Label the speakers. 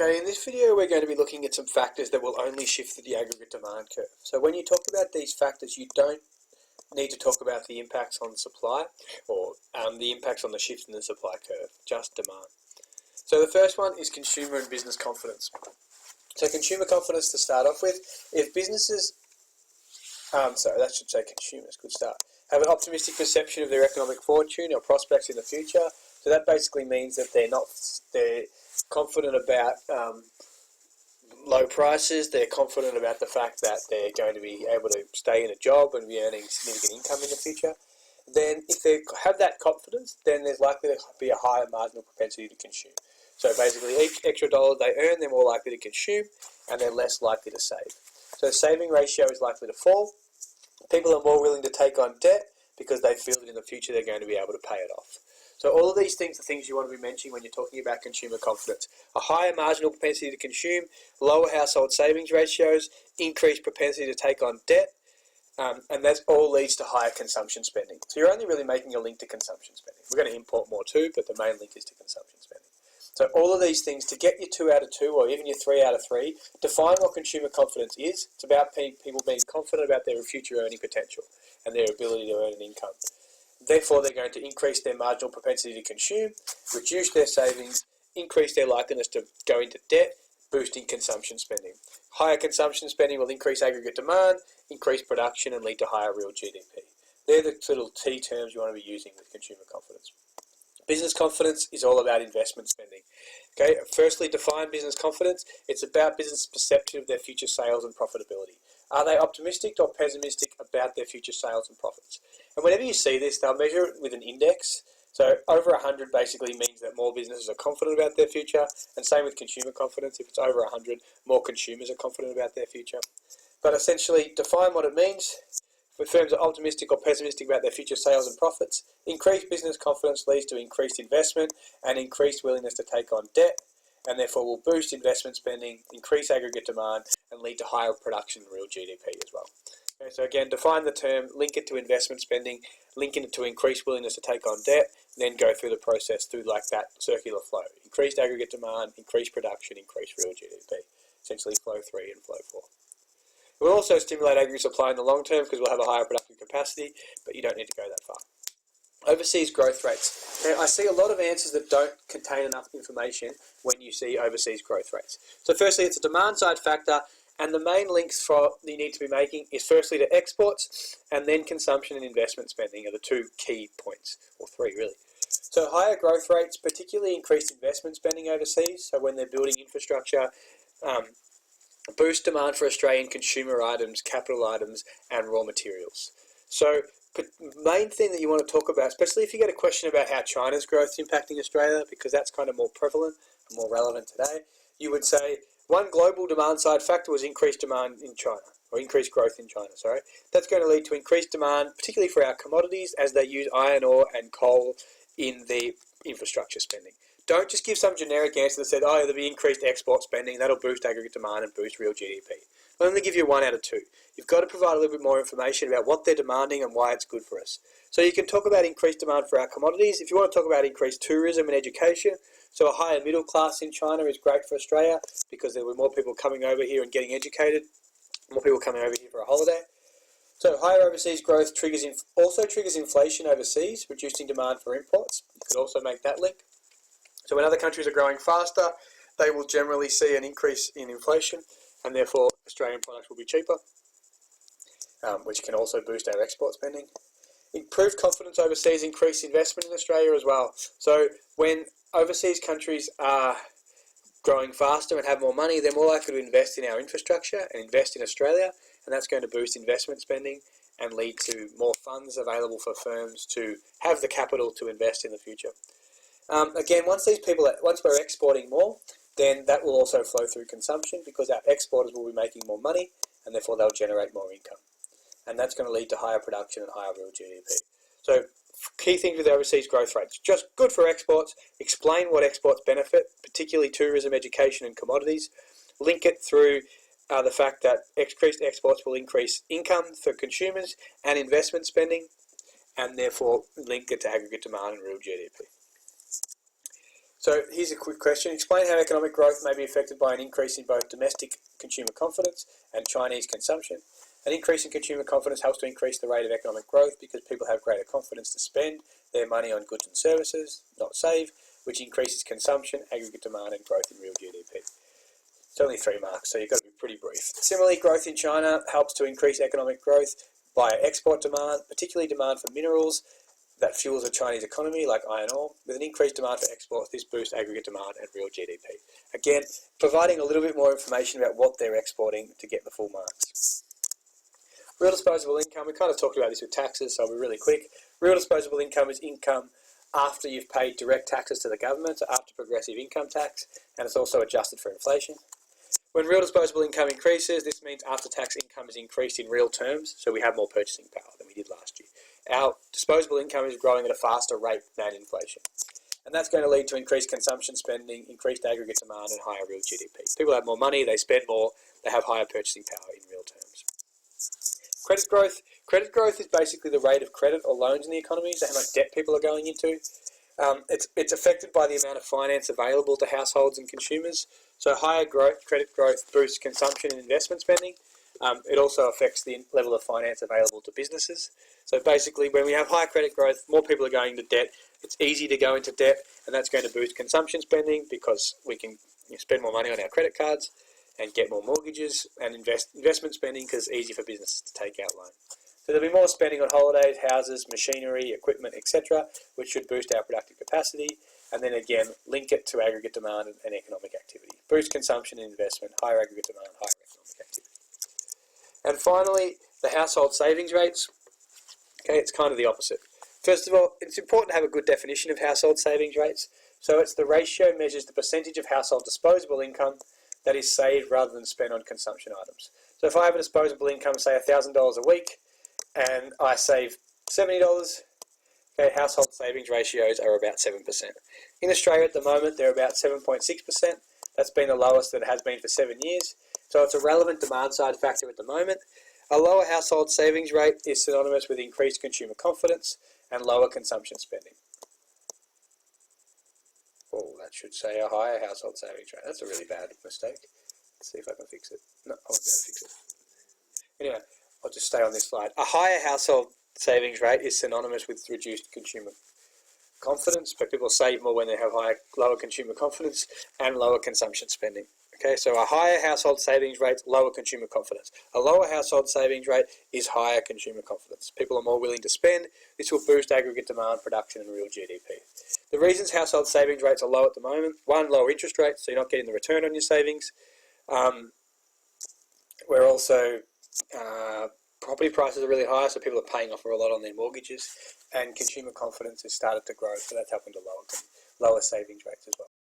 Speaker 1: Okay, in this video we're going to be looking at some factors that will only shift the aggregate demand curve. So when you talk about these factors, you don't need to talk about the impacts on supply or the impacts on the shift in the supply curve, just demand. So the first one is consumer and business confidence. So consumer confidence to start off with, if businesses, that should say consumers, good start, have an optimistic perception of their economic fortune or prospects in the future, so that basically means that they're confident about low prices, they're confident about the fact that they're going to be able to stay in a job and be earning significant income in the future. Then if they have that confidence, then there's likely to be a higher marginal propensity to consume. So basically each extra dollar they earn, they're more likely to consume and they're less likely to save. So the saving ratio is likely to fall. People are more willing to take on debt because they feel that in the future they're going to be able to pay it off. So all of these things are things you want to be mentioning when you're talking about consumer confidence. A higher marginal propensity to consume, lower household savings ratios, increased propensity to take on debt, and that all leads to higher consumption spending. So you're only really making a link to consumption spending. We're going to import more too, but the main link is to consumption spending. So all of these things, to get your 2 out of 2 or even your 3 out of 3, define what consumer confidence is. It's about people being confident about their future earning potential and their ability to earn an income. Therefore, they're going to increase their marginal propensity to consume, reduce their savings, increase their likeliness to go into debt, boosting consumption spending. Higher consumption spending will increase aggregate demand, increase production, and lead to higher real GDP. They're the sort of key terms you want to be using with consumer confidence. Business confidence is all about investment spending. Okay, firstly, define business confidence. It's about business perception of their future sales and profitability. Are they optimistic or pessimistic about their future sales and profits? And whenever you see this, they'll measure it with an index. So over 100 basically means that more businesses are confident about their future, and same with consumer confidence. If it's over 100, more consumers are confident about their future. But essentially, define what it means. If firms are optimistic or pessimistic about their future sales and profits, increased business confidence leads to increased investment and increased willingness to take on debt, and therefore will boost investment spending, increase aggregate demand, and lead to higher production and real GDP as well. Okay, so again, define the term, link it to investment spending, link it to increased willingness to take on debt, and then go through the process through like that circular flow. Increased aggregate demand, increased production, increased real GDP. Essentially flow 3 and flow 4. It will also stimulate aggregate supply in the long term because we'll have a higher productive capacity, but you don't need to go that far. Overseas growth rates. Now, I see a lot of answers that don't contain enough information when you see overseas growth rates. So firstly, it's a demand side factor, and the main links that you need to be making is firstly to exports, and then consumption and investment spending are the 2 key points, or 3 really. So higher growth rates, particularly increased investment spending overseas, so when they're building infrastructure, boost demand for Australian consumer items, capital items, and raw materials. So main thing that you want to talk about, especially if you get a question about how China's growth is impacting Australia, because that's kind of more prevalent and more relevant today, you would say one global demand side factor was increased demand in China, or increased growth in China, sorry. That's going to lead to increased demand, particularly for our commodities, as they use iron ore and coal in the infrastructure spending. Don't just give some generic answer that said, oh, there'll be increased export spending, that'll boost aggregate demand and boost real GDP. I'll only give you 1 out of 2. You've got to provide a little bit more information about what they're demanding and why it's good for us. So you can talk about increased demand for our commodities. If you want to talk about increased tourism and education, so a higher middle class in China is great for Australia because there were more people coming over here and getting educated, more people coming over here for a holiday. So higher overseas growth also triggers inflation overseas, reducing demand for imports. You could also make that link. So when other countries are growing faster, they will generally see an increase in inflation, and therefore Australian products will be cheaper, which can also boost our export spending. Improved confidence overseas, increased investment in Australia as well. So when overseas countries are growing faster and have more money, they're more likely to invest in our infrastructure and invest in Australia, and that's going to boost investment spending and lead to more funds available for firms to have the capital to invest in the future. Again, once we're exporting more, then that will also flow through consumption because our exporters will be making more money and therefore they'll generate more income. And that's going to lead to higher production and higher real GDP. So key things with overseas growth rates. Just good for exports. Explain what exports benefit, particularly tourism, education and commodities. Link it through the fact that increased exports will increase income for consumers and investment spending, and therefore link it to aggregate demand and real GDP. So here's a quick question. Explain how economic growth may be affected by an increase in both domestic consumer confidence and Chinese consumption. An increase in consumer confidence helps to increase the rate of economic growth because people have greater confidence to spend their money on goods and services, not save, which increases consumption, aggregate demand and growth in real GDP. It's only 3 marks, so you've got to be pretty brief. Similarly, growth in China helps to increase economic growth via export demand, particularly demand for minerals that fuels the Chinese economy, like iron ore. With an increased demand for exports, this boosts aggregate demand and real GDP. Again, providing a little bit more information about what they're exporting to get the full marks. Real disposable income, we kind of talked about this with taxes, so I'll be really quick. Real disposable income is income after you've paid direct taxes to the government, so after progressive income tax, and it's also adjusted for inflation. When real disposable income increases, this means after-tax income is increased in real terms, so we have more purchasing power than we did last year. Our disposable income is growing at a faster rate than inflation. And that's going to lead to increased consumption spending, increased aggregate demand, and higher real GDP. People have more money, they spend more, they have higher purchasing power in real terms. Credit growth. Credit growth is basically the rate of credit or loans in the economy, so how much debt people are going into. It's affected by the amount of finance available to households and consumers. So higher credit growth boosts consumption and investment spending. It also affects the level of finance available to businesses. So basically, when we have high credit growth, more people are going into debt. It's easy to go into debt, and that's going to boost consumption spending because we can spend more money on our credit cards and get more mortgages, and investment spending because it's easy for businesses to take out loans. So there'll be more spending on holidays, houses, machinery, equipment, etc., which should boost our productive capacity, and then again, link it to aggregate demand and economic activity. Boost consumption and investment, higher aggregate demand, higher economic activity. And finally, the household savings rates. Okay, it's kind of the opposite. First of all, it's important to have a good definition of household savings rates. So it's the ratio measures the percentage of household disposable income that is saved rather than spent on consumption items. So if I have a disposable income, say $1,000 a week, and I save $70, okay, household savings ratios are about 7%. In Australia at the moment, they're about 7.6%. That's been the lowest that it has been for 7 years. So it's a relevant demand side factor at the moment. A lower household savings rate is synonymous with increased consumer confidence and lower consumption spending. Oh, that should say a higher household savings rate. That's a really bad mistake. Let's see if I can fix it. No, I won't be able to fix it. Anyway, I'll just stay on this slide. A higher household savings rate is synonymous with reduced consumer confidence, but people save more when they have lower consumer confidence and lower consumption spending. Okay, so a higher household savings rate, lower consumer confidence. A lower household savings rate is higher consumer confidence. People are more willing to spend. This will boost aggregate demand, production, and real GDP. The reasons household savings rates are low at the moment: one, lower interest rates, so you're not getting the return on your savings. We're also property prices are really high, so people are paying off a lot on their mortgages, and consumer confidence has started to grow, so that's helping to lower savings rates as well.